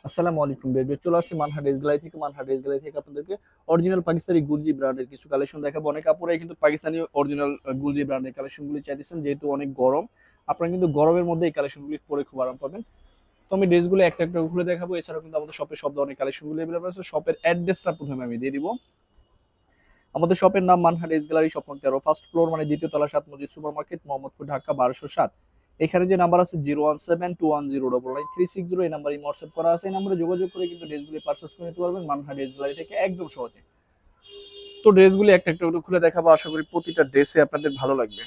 আসসালামু আলাইকুম বেবি, চলে আসছি মানহা ড্রেস গ্যালারি থেকে। মানহা ড্রেস গ্যালারি থেকে আপনাদেরকে অরিজিনাল পাকিস্তানি গুলজি ব্র্যান্ডের কিছু কালেকশন দেখাবো। অনেক আপুরাই কিন্তু পাকিস্তানি অরিজিনাল গুলজি ব্র্যান্ডের কালেকশনগুলি চাইতেছেন, যেহেতু অনেক গরম। আপনারা কিন্তু গরমের মধ্যে এই কালেকশনগুলি পরে খুব আরাম পাবেন। তো আমি ড্রেসগুলো একটা একটা খুলে দেখাবো। এছাড়াও কিন্তু আমাদের শপে সব ধরনের কালেকশনগুলো अवेलेबल আছে। শপের অ্যাড্রেসটা প্রথমে আমি দিয়ে দিব। আমাদের শপের নাম মানহা ড্রেস গ্যালারি, শপ নং 13, ফার্স্ট ফ্লোর মানে দ্বিতীয় তলা, 7 মসজিদ সুপার মার্কেট, মোহাম্মদপুর, ঢাকা 1207। এখানে যে নাম্বার আছে 01721099360, এই নাম্বারে হোয়াটসঅ্যাপ করা আছে। এই নাম্বারে যোগাযোগ করে কিন্তু ড্রেসগুলি পারচেজ করে নিতে পারবেন মানহা ড্রেস গ্যালারি থেকে একদম সহজে। তো ড্রেসগুলি একটা একটা করে খুলে দেখাবো, আশা করি প্রতিটা ড্রেসে আপনাদের ভালো লাগবে।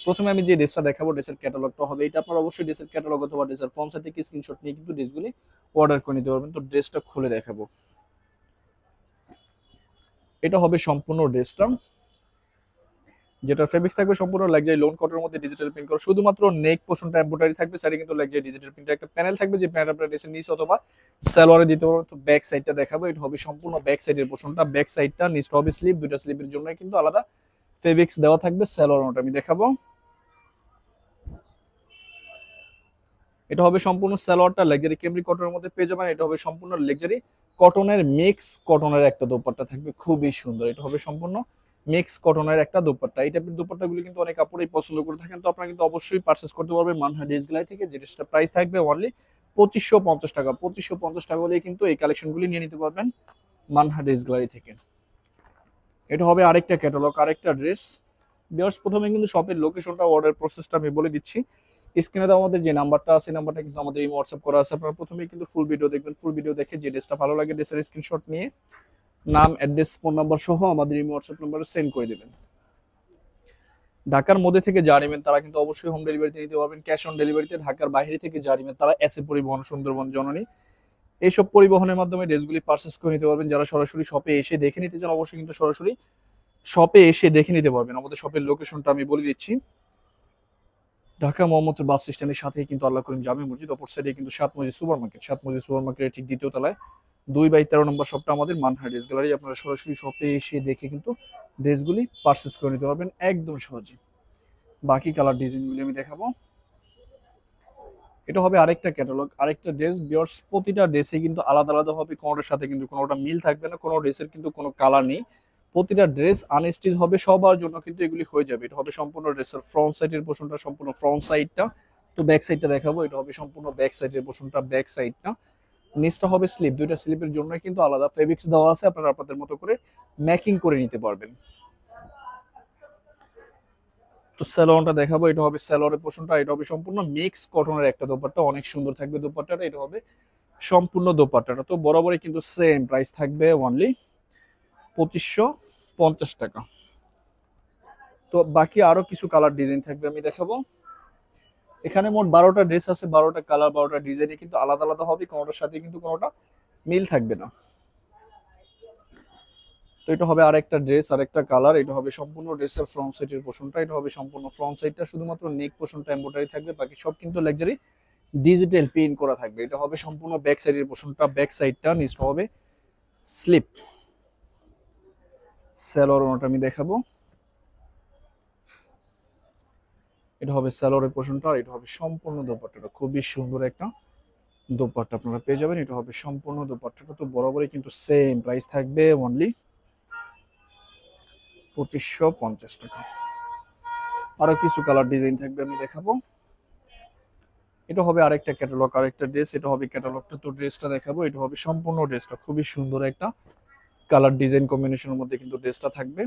প্রথমে আমি যে ড্রেসটা দেখাবো, ড্রেসের ক্যাটালগটা হবে এটা। আপনারা অবশ্যই ড্রেসের ক্যাটালগ অথবা ড্রেসের ফ্রন্ট সাইড থেকে স্ক্রিনশট নিয়ে কিন্তু ড্রেসগুলি অর্ডার করে নিতে পারবেন। তো ড্রেসটা খুলে দেখাবো। এটা হবে সম্পূর্ণ ড্রেসটা, যেটা ফেব্রিক্স থাকবে সম্পূর্ণ লাক্সারি লোন কটনের মধ্যে ডিজিটাল প্রিন্ট করা। শুধুমাত্র নেক পোর্শনটা এমব্রয়ডারি থাকবে, সাইডে কিন্তু লাক্সারি ডিজিটাল প্রিন্টের একটা প্যানেল থাকবে, যে প্যানেল আপনারা ড্রেসের নিচে অথবা সালোয়ারে দিতে পারবেন। তো ব্যাক সাইডটা দেখাবো, এটা হবে সম্পূর্ণ ব্যাক সাইডের পোর্শনটা। ব্যাক সাইডটা নিচটা হবে স্লিপ, দুইটা স্লিপের জন্য কিন্তু আলাদা ফেব্রিক্স দেওয়া থাকবে। সালোয়ার ওটা আমি দেখাবো। এটা হবে সম্পূর্ণ সালোয়ারটা লাক্সারি ক্যামরি কটনের মধ্যে পেয়ে যাবেন। এটা হবে সম্পূর্ণ লাক্সারি কটনের মিক্স কটনের একটা দোপাট্টা থাকবে, খুবই সুন্দর। এটা হবে সম্পূর্ণ মিক্স কটনের একটা দোপাট্টা। এই টাইপের দোপাট্টাগুলো কিন্তু অনেক কাপড়ই পছন্দ করে থাকেন। তো আপনারা কিন্তু অবশ্যই পারচেজ করতে পারবেন মানহা ড্রেস গ্যালারি থেকে। যেটা প্রাইস থাকবে অনলি 2550 টাকা। 2550 টাকা হলে কিন্তু এই কালেকশনগুলি নিয়ে নিতে পারবেন মানহা ড্রেস গ্যালারি থেকে। এটা হবে আরেকটা ক্যাটালগ, আরেকটা ড্রেস। বিয়ার্স, প্রথমে কিন্তু শপের লোকেশনটা, অর্ডার প্রসেসটা আমি বলে দিচ্ছি। স্ক্রিনে তো আমাদের যে নাম্বারটা আছে, নাম্বারটা কিন্তু আমাদের এই হোয়াটসঅ্যাপ করা আছে। আপনারা প্রথমেই কিন্তু ফুল ভিডিও দেখবেন। ফুল ভিডিও দেখে যে ড্রেসটা ভালো লাগে, ড্রেসের স্ক্রিনশট নিয়ে নাম, অ্যাড্রেস, ফোন নাম্বার সহ আমাদের এই হোয়াটসঅ্যাপ নাম্বারে সেন্ড করে দিবেন। ঢাকার মধ্যে থেকে যা নেবেন তারা কিন্তু অবশ্যই হোম ডেলিভারিতে নিতে পারবেন, ক্যাশ অন ডেলিভারিতে। ঢাকার বাইরে থেকে যা নেবেন তারা এসএ পরিবহন, সুন্দরবন, জননী, এইসব পরিবহনের মাধ্যমে ড্রেসগুলি পারচেস করে নিতে পারবেন। যারা সরাসরি শপে এসে দেখে নিতে চান, অবশ্যই কিন্তু সরাসরি শপে এসে দেখে নিতে পারবেন। আমাদের শপের লোকেশনটা আমি বলে দিচ্ছি। ঢাকা মোহাম্মদপুর বাস স্ট্যান্ডের সাথেই কিন্তু আল্লাহ করিম জামে মসজিদ, অপর সাইডে কিন্তু 7 মসজিদ সুপার মার্কেট। 7 মসজিদ সুপার মার্কেটের ঠিক দ্বিতীয় তলায় 2/13 নম্বর শপটা আমাদের মানহা ড্রেস গ্যালারি। আপনারা সরাসরি শপে এসে দেখে কিন্তু ড্রেসগুলি পারচেস করে নিতে পারবেন একদম সহজে। বাকি কালার ডিজাইনগুলি আমি দেখাবো। এটা হবে আরেকটা ক্যাটালগ, আরেকটা ড্রেস। বিয়ার্স, প্রতিটা ড্রেসে কিন্তু আলাদা আলাদা হবে, কোনোটার সাথে কিন্তু কোনোটা মিল থাকবে না, কোনো ড্রেসের কিন্তু কোনো কালার নেই। প্রতিটা ড্রেস আনস্টিচ হবে, সবার জন্য কিন্তু এগুলি হয়ে যাবে। এটা হবে সম্পূর্ণ ড্রেসের ফ্রন্ট সাইডের পোর্শনটা, সম্পূর্ণ ফ্রন্ট সাইডটা। তো ব্যাক সাইডটা দেখাবো। এটা হবে সম্পূর্ণ ব্যাক সাইডের পোর্শনটা, ব্যাক সাইডটা। নিচটা হবে স্লিপ, দুইটা স্লিপের জন্য কিন্তু আলাদা ফেব্রিক্স দেওয়া আছে, আপনারা আপনাদের মতো করে ম্যাকিং করে নিতে পারবেন। তো স্যালোয়ারটা দেখাবো। এটা হবে স্যালোয়ারের পোর্শনটা। এটা হবে সম্পূর্ণ মিক্স কটনের একটা দোপাট্টা, অনেক সুন্দর থাকবে দোপাট্টাটা। এটা হবে সম্পূর্ণ দোপাট্টাটা। তো বরাবরই কিন্তু সেম প্রাইস থাকবে অনলি 2550 টাকা। তো বাকি আরো কিছু কালার ডিজাইন থাকবে, আমি দেখাবো। এখানে মোট 12টা ড্রেস আছে, 12টা কালার, 12টা ডিজাইনে কিন্তু আলাদা আলাদা হবে, কোনোটার সাথে কিন্তু কোনোটা মিল থাকবে না। তো এটা হবে আরেকটা ড্রেস, আরেকটা কালার। এটা হবে সম্পূর্ণ ড্রেসের ফ্রন্ট সাইডের পোর্শনটা। এটা হবে সম্পূর্ণ ফ্রন্ট সাইডটা, শুধুমাত্র নেক পোর্শনটা এমব্রয়ডারি থাকবে, বাকি সব কিন্তু লাক্সারি ডিজিটাল প্রিন্ট করা থাকবে। এটা হবে সম্পূর্ণ ব্যাক সাইডের পোর্শনটা, ব্যাক সাইডটা। নিচটা হবে স্লিপ। স্যালোয়ার ওনাটা আমি দেখাবো। এটা হবে স্যালোয়ারের পোর্শনটা, আর এটা হবে সম্পূর্ণ দোপাট্টাটা। খুবই সুন্দর একটা দোপাট্টা আপনারা পেয়ে যাবেন। এটা হবে সম্পূর্ণ দোপাট্টাটা। তো বরাবরই কিন্তু সেম প্রাইস থাকবে অনলি 2550 টাকা। আরো কিছু কালার ডিজাইন থাকবে, আমি দেখাবো। এটা হবে আরেকটা ক্যাটালগ, আরেকটা ড্রেস। এটা হবে ক্যাটালগটা। তো ড্রেসটা দেখাবো। এটা হবে সম্পূর্ণ ড্রেসটা, খুবই সুন্দর একটা কালার ডিজাইন কম্বিনেশনের মধ্যে কিন্তু ড্রেসটা থাকবে।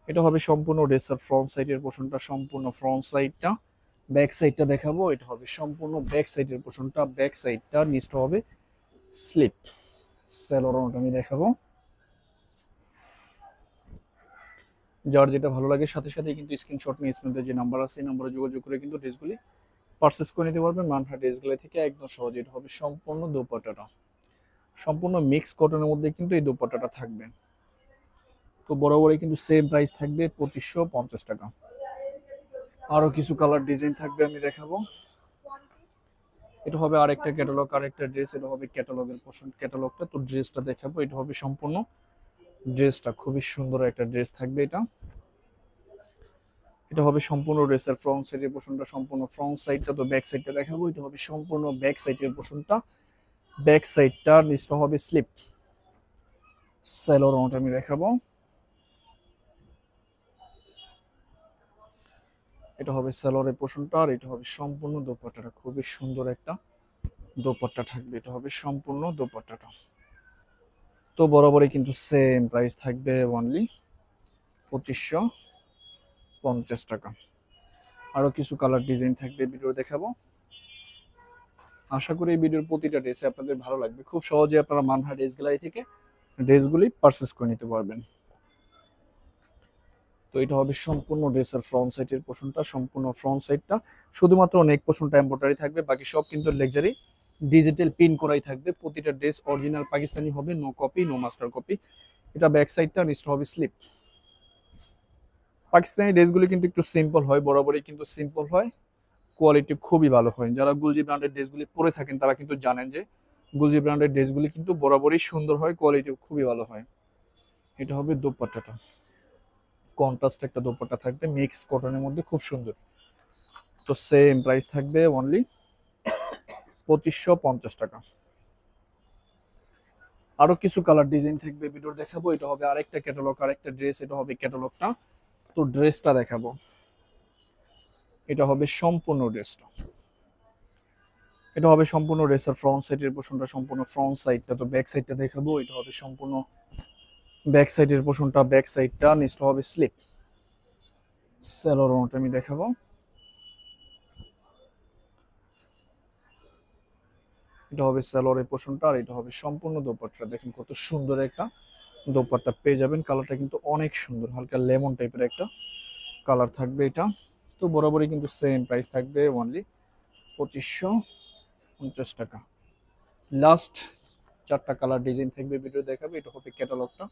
এটা হবে সম্পূর্ণ ড্রেসের ফ্রন্ট সাইডের পোর্শনটা, সম্পূর্ণ ফ্রন্ট সাইডটা। ব্যাক সাইডটা দেখাবো। এটা হবে সম্পূর্ণ ব্যাক সাইডের পোর্শনটা, ব্যাক সাইডটা। নিচটা হবে স্লিপ। স্যালোয়ার আমি দেখাবো। যার যেটা ভালো লাগে সাথে সাথে কিন্তু স্ক্রিনশট নিয়ে স্ক্রিনে যে নাম্বার আছে এই নাম্বারে যোগাযোগ করে কিন্তু ড্রেসগুলি পারচেস করে নিতে পারবেন মানহা ড্রেস গ্যালারি থেকে একদম সহজে। এটা হবে সম্পূর্ণ দোপাট্টাটা, সম্পূর্ণ মিক্স কটনের মধ্যে কিন্তু এই দোপাট্টাটা থাকবে। তো বরাবরই কিন্তু সেম প্রাইস থাকবে 2550 টাকা। আরো কিছু কালার ডিজাইন থাকবে, আমি দেখাবো। এটা হবে আরেকটা ক্যাটালগ, আরেকটা ড্রেস। এটা হবে ক্যাটালগের পোর্শন, ক্যাটালগটা। তো ড্রেসটা দেখাবো। এটা হবে সম্পূর্ণ ড্রেসটা, খুবই সুন্দর একটা ড্রেস থাকবে এটা। এটা হবে সম্পূর্ণ ড্রেসের ফ্রন্ট সাইডের পোর্শনটা, সম্পূর্ণ ফ্রন্ট সাইডটা। তো ব্যাক সাইডটা দেখাবো, এটা হবে সম্পূর্ণ ব্যাক সাইডের পোর্শনটা, ব্যাক সাইডটা। নিচটা হবে স্লিপ। সেলোর আমি দেখাবো, এটা হবে সেলোরের পোর্শনটা, আর এটা হবে সম্পূর্ণ দোপাট্টাটা। খুবই সুন্দর একটা দোপাট্টা থাকবে, এটা হবে সম্পূর্ণ দোপাট্টাটা। তো বরাবরই কিন্তু সেম প্রাইস থাকবে, অনলি 2550 টাকা। আরো কিছু কালার ডিজাইন থাকবে, ভিডিও দেখাবো। আশা করি এই ভিডিওর প্রতিটা ড্রেসে আপনাদের ভালো লাগবে। খুব সহজে আপনারা মানহা ড্রেস গ্যালারি থেকে ড্রেসগুলি পারচেস করে নিতে পারবেন। তো এটা হবে সম্পূর্ণ ড্রেসের ফ্রন্ট সাইডের পোর্শনটা, সম্পূর্ণ ফ্রন্ট সাইডটা। শুধুমাত্র নেক পোর্শনটা এমব্রয়ডারি থাকবে, বাকি সব কিন্তু লেকজারি ডিজিটাল পিন করাই থাকবে। প্রতিটা ড্রেস অরিজিনাল পাকিস্তানি হবে, no copy, no master copy. এটা ব্যাক সাইডটা, নিচটা হবে স্লিপ। পাকিস্তানি ড্রেসগুলি কিন্তু একটু সিম্পল হয়, বরাবরই কিন্তু সিম্পল হয়, কোয়ালিটি খুবই ভালো হয়। যারা গুলজি ব্র্যান্ডের ড্রেসগুলি পরে থাকেন তারা কিন্তু জানেন যে গুলজি ব্র্যান্ডের ড্রেসগুলি কিন্তু বরাবরই সুন্দর হয়, কোয়ালিটি খুবই ভালো হয়। এটা হবে দোপাট্টাটা, কন্ট্রাস্ট একটা দোপাট্টা থাকবে মিক্স কটনের মধ্যে, খুব সুন্দর। তো সেম প্রাইস থাকবে, অনলি 2550 টাকা। আরো কিছু কালার ডিজাইন থাকবে, ভিডিও দেখাবো। এটা হবে আরেকটা ক্যাটালগ, আরেকটা ড্রেস। এটা হবে ক্যাটালগটা, তো ড্রেসটা দেখাবো। এটা হবে সম্পূর্ণ ড্রেসটা, এটা হবে সম্পূর্ণ ড্রেসের ফ্রন্ট সাইডের পোর্শনটা, সম্পূর্ণ ফ্রন্ট সাইডটা। তো ব্যাক সাইডটা দেখাবো, এটা হবে সম্পূর্ণ ব্যাক সাইডের পোর্শনটা, ব্যাক সাইডটা। নিচটা হবে স্লিপ। সেলোর আমি দেখাবো, এটা হবে সেলোরের পোর্শনটা, আর এটা হবে সম্পূর্ণ দোপাট্টা। দেখেন কত সুন্দর একটা দোপাট্টা পেয়ে যাবেন। কালারটা কিন্তু অনেক সুন্দর, হালকা লেমন টাইপের একটা কালার থাকবে এটা। তো বরাবরই কিন্তু সেম প্রাইস থাকবে, অনলি 2550 টাকা। লাস্ট চারটা কালার ডিজাইন থাকবে, ভিডিও দেখাবে। এটা হবে ক্যাটালগটা।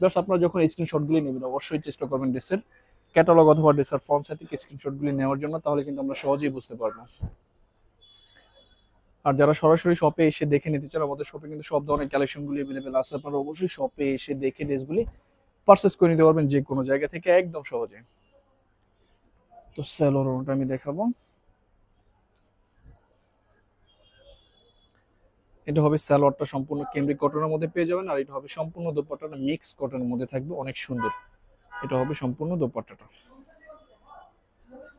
জাস্ট আপনারা যখন স্ক্রিনশটগুলি নেবেন অবশ্যই চেষ্টা করবেন ড্রেসের ক্যাটালগ অথবা ড্রেসের ফ্রন্ট সাইড থেকে স্ক্রিনশটগুলি নেওয়ার জন্য, তাহলে কিন্তু আমরা সহজেই বুঝতে পারবো। আর যারা সরাসরি শপে এসে দেখে নিতে চান, আমাদের শপে কিন্তু সব ধরনের কালেকশনগুলি अवेलेबल আছে। আপনারা অবশ্যই শপে এসে দেখে ড্রেসগুলি পারচেজ করে নিতে পারবেন যে কোনো জায়গা থেকে একদম সহজে। তো সেলোরটা আমি দেখাবো, এটা হবে সালোয়ারটা সম্পূর্ণ কেমব্রিক কটনের মধ্যে পেয়ে যাবেন, আর এটা হবে সম্পূর্ণ দোপাট্টাটা মিক্স কটনের মধ্যে থাকবে, অনেক সুন্দর। এটা হবে সম্পূর্ণ দোপাট্টাটা।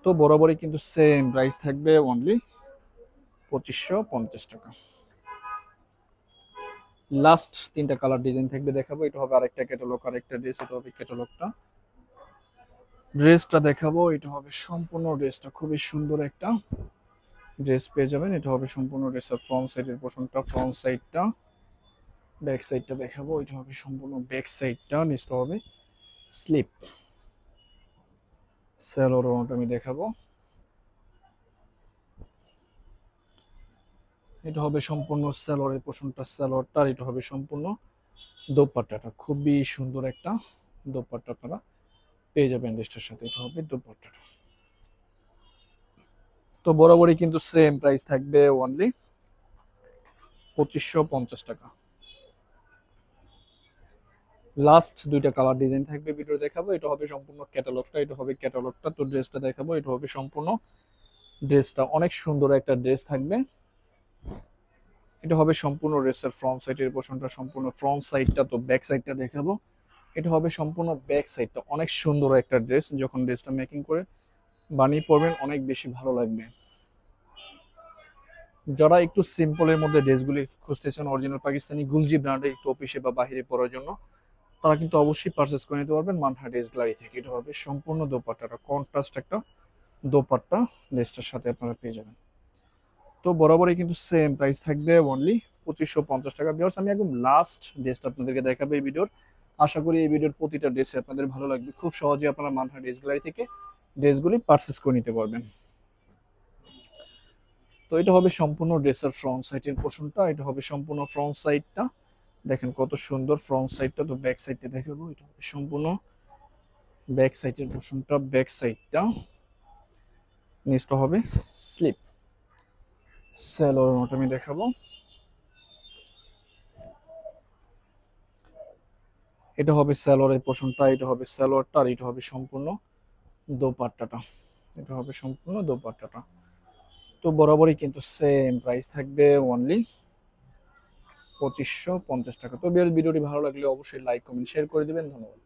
তো বরাবরই কিন্তু সেম প্রাইস থাকবে, অনলি 2550 টাকা। লাস্ট তিনটা কালার ডিজাইন থাকবে, দেখাবো। এটা হবে আরেকটা ক্যাটালগ, আরেকটা ড্রেস। এটা হবে ক্যাটালগটা, ড্রেসটা দেখাবো। এটা হবে সম্পূর্ণ ড্রেসটা, খুবই সুন্দর একটা ড্রেস পেয়ে যাবেন। এটা হবে সম্পূর্ণ ড্রেসের ফ্রন্ট সাইডের পোর্শনটা, ফ্রন্ট সাইডটা। ব্যাক সাইডটা দেখাবো, এটা হবে সম্পূর্ণ ব্যাক সাইডটা। নিচটা হবে স্লিপ। সেলোর আমি দেখাবো, এটা হবে সম্পূর্ণ সেলোরের পোর্শনটা, সেলোরটা। আর এটা হবে সম্পূর্ণ দোপাট্টাটা, খুবই সুন্দর একটা দোপাট্টা আপনারা পেয়ে যাবেন ড্রেসটার সাথে। এটা হবে দোপাট্টাটা। তো বরাবরই কিন্তু সেম প্রাইস থাকবে, অনলি 2550 টাকা। লাস্ট দুইটা কালার ডিজাইন থাকবে, ভিডিও দেখাবো। এটা হবে সম্পূর্ণ ক্যাটালগটা, এটা হবে ক্যাটালগটা। তো ড্রেসটা দেখাবো, এটা হবে সম্পূর্ণ ড্রেসটা, অনেক সুন্দর একটা ড্রেস থাকবে। এটা হবে সম্পূর্ণ ড্রেসের ফ্রন্ট সাইডের পোর্শনটা, সম্পূর্ণ ফ্রন্ট সাইডটা। তো ব্যাক সাইডটা দেখাবো, এটা হবে সম্পূর্ণ ব্যাক সাইডটা। অনেক সুন্দর একটা ড্রেস, যখন ড্রেসটা মেকিং করে বানিয়ে পরবেন অনেক বেশি ভালো লাগবে। যারা একটু সিম্পলের মধ্যে ড্রেসগুলি খুঁজতেছেন, অরিজিনাল পাকিস্তানি গুলজি ব্র্যান্ডের, একটু অফিসে বা বাইরে পরার জন্য, তারা কিন্তু অবশ্যই পারচেস করে নিতে পারবেন মানহা ড্রেস গ্যালারি থেকে। এটা হবে সম্পূর্ণ দোপাট্টাটা, কন্ট্রাস্ট একটা দোপাট্টা ড্রেসটার সাথে আপনারা পেয়ে যাবেন। তো বরাবরই কিন্তু সেম প্রাইস থাকবে, অনলি 2550 টাকা। ভিউয়ার্স, আমি একদম লাস্ট ড্রেসটা আপনাদেরকে দেখাবো এই ভিডিওর। আশা করি এই ভিডিওর প্রতিটা ড্রেসে আপনাদের ভালো লাগবে। খুব সহজে আপনারা মানহা ড্রেস গ্যালারি থেকে ড্রেসগুলি পারচেস করে নিতে পারবেন। তো এটা হবে সম্পূর্ণ ড্রেসের ফ্রন্ট সাইডের পোর্শনটা, এটা হবে সম্পূর্ণ ফ্রন্ট সাইডটা। দেখেন কত সুন্দর ফ্রন্ট সাইডটা। তো ব্যাক সাইডটা দেখাবো, এটা হবে সম্পূর্ণ ব্যাক সাইডের পোর্শনটা, ব্যাক সাইডটা। নিচটা হবে স্লিপ। সেলোর আমি দেখাবো, এটা হবে সেলোরের পোর্শনটা, এটা হবে সেলোয়ারটা। আর এটা হবে সম্পূর্ণ দোপাট্টাটা, এটা হবে সম্পূর্ণ দোপাট্টাটা। তো বরাবরই কিন্তু সেম প্রাইস থাকবে, অনলি 2550 টাকা। তো ভিডিওটি ভালো লাগলে অবশ্যই লাইক কমেন্ট শেয়ার করে দিবেন। ধন্যবাদ।